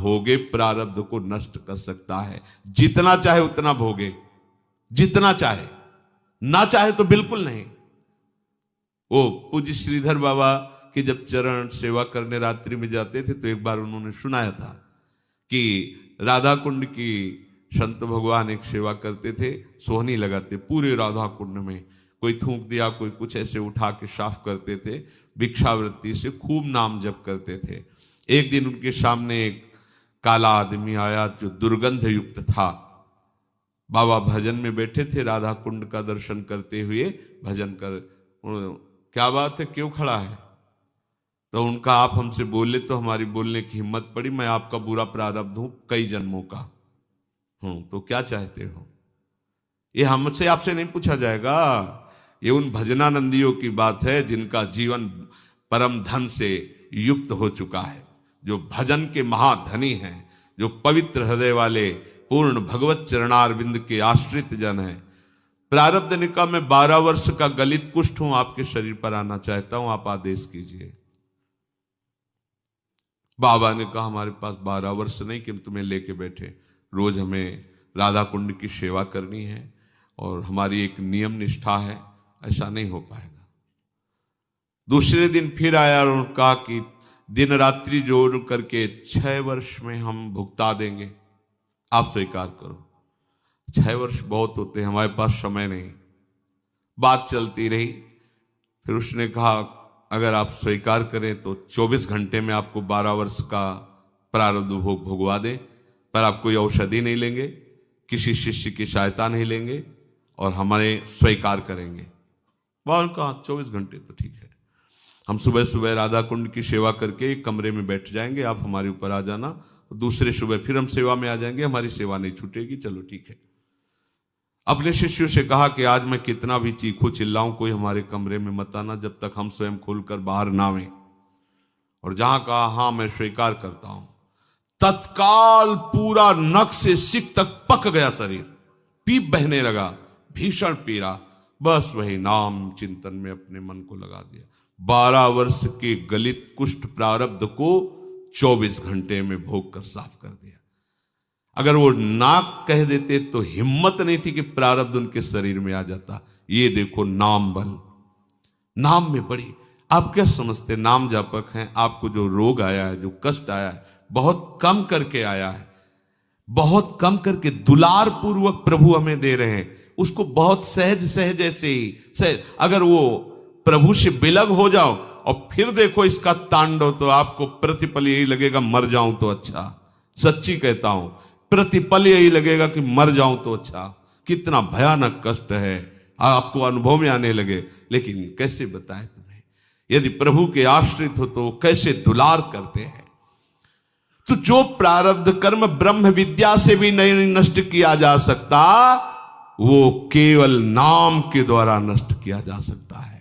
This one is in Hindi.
भोगे प्रारब्ध को नष्ट कर सकता है। जितना चाहे उतना भोगे, जितना चाहे, ना चाहे तो बिल्कुल नहीं। वो पूज्य श्रीधर बाबा के जब चरण सेवा करने रात्रि में जाते थे तो एक बार उन्होंने सुनाया था कि राधा कुंड की संत भगवान एक सेवा करते थे, सोहनी लगाते पूरे राधा कुंड में, कोई थूक दिया, कोई कुछ ऐसे उठा के साफ करते थे, भिक्षावृत्ति से खूब नाम जप करते थे। एक दिन उनके सामने एक काला आदमी आया जो दुर्गंध युक्त था। बाबा भजन में बैठे थे, राधा कुंड का दर्शन करते हुए भजन कर, क्या बात है, क्यों खड़ा है? तो उनका, आप हमसे बोले तो हमारी बोलने की हिम्मत पड़ी, मैं आपका बुरा प्रारब्ध हूं कई जन्मों का हूं, तो क्या चाहते हो? ये हमसे आपसे नहीं पूछा जाएगा, ये उन भजनानंदियों की बात है जिनका जीवन परम धन से युक्त हो चुका है, जो भजन के महाधनी हैं, जो पवित्र हृदय वाले पूर्ण भगवत चरणारविंद के आश्रित जन हैं। प्रारब्ध ने कहा, मैं 12 वर्ष का गलित कुष्ठ हूं, आपके शरीर पर आना चाहता हूं, आप आदेश कीजिए। बाबा ने कहा, हमारे पास 12 वर्ष नहीं कि हम तुम्हें लेके बैठे, रोज हमें राधा कुंड की सेवा करनी है और हमारी एक नियम निष्ठा है, ऐसा नहीं हो पाएगा। दूसरे दिन फिर आया और कहा कि दिन रात्रि जोड़ करके 6 वर्ष में हम भुगता देंगे, आप स्वीकार करो। 6 वर्ष बहुत होते, हमारे पास समय नहीं। बात चलती रही, फिर उसने कहा अगर आप स्वीकार करें तो 24 घंटे में आपको 12 वर्ष का प्रारब्ध भोग भुगवा दें, पर आप कोई औषधि नहीं लेंगे, किसी शिष्य की सहायता नहीं लेंगे और हमारे स्वीकार करेंगे। बाबा कहा 24 घंटे तो ठीक है, हम सुबह सुबह राधा कुंड की सेवा करके एक कमरे में बैठ जाएंगे, आप हमारे ऊपर आ जाना, दूसरे सुबह फिर हम सेवा में आ जाएंगे, हमारी सेवा नहीं छूटेगी, चलो ठीक है। अपने शिष्यों से कहा कि आज मैं कितना भी चीखूं चिल्लाऊं, कोई हमारे कमरे में मत आना जब तक हम स्वयं खुलकर बाहर ना आवें। और जहां कहा हाँ मैं स्वीकार करता हूं, तत्काल पूरा नख से सिक तक पक गया शरीर, पीप बहने लगा, भीषण पीड़ा, बस वही नाम चिंतन में अपने मन को लगा दिया। 12 वर्ष के गलित कुष्ठ प्रारब्ध को 24 घंटे में भोग कर साफ कर दिया। अगर वो नाक कह देते तो हिम्मत नहीं थी कि प्रारब्ध उनके शरीर में आ जाता। ये देखो नाम बल, नाम में बड़ी, आप क्या समझते नाम जापक हैं, आपको जो रोग आया है, जो कष्ट आया है, बहुत कम करके आया है, बहुत कम करके दुलार पूर्वक प्रभु हमें दे रहे हैं, उसको बहुत सहज सहज ऐसे ही सहज। अगर वो प्रभु से बिलग हो जाओ और फिर देखो इसका तांडव, तो आपको प्रतिपल यही लगेगा मर जाऊं तो अच्छा, सच्ची कहता हूं, प्रतिपल यही लगेगा कि मर जाऊं तो अच्छा। कितना भयानक कष्ट है, आपको अनुभव में आने लगे। लेकिन कैसे बताएं तुम्हें, यदि प्रभु के आश्रित हो तो कैसे दुलार करते हैं। तो जो प्रारब्ध कर्म ब्रह्म विद्या से भी नहीं नष्ट किया जा सकता, वो केवल नाम के द्वारा नष्ट किया जा सकता है।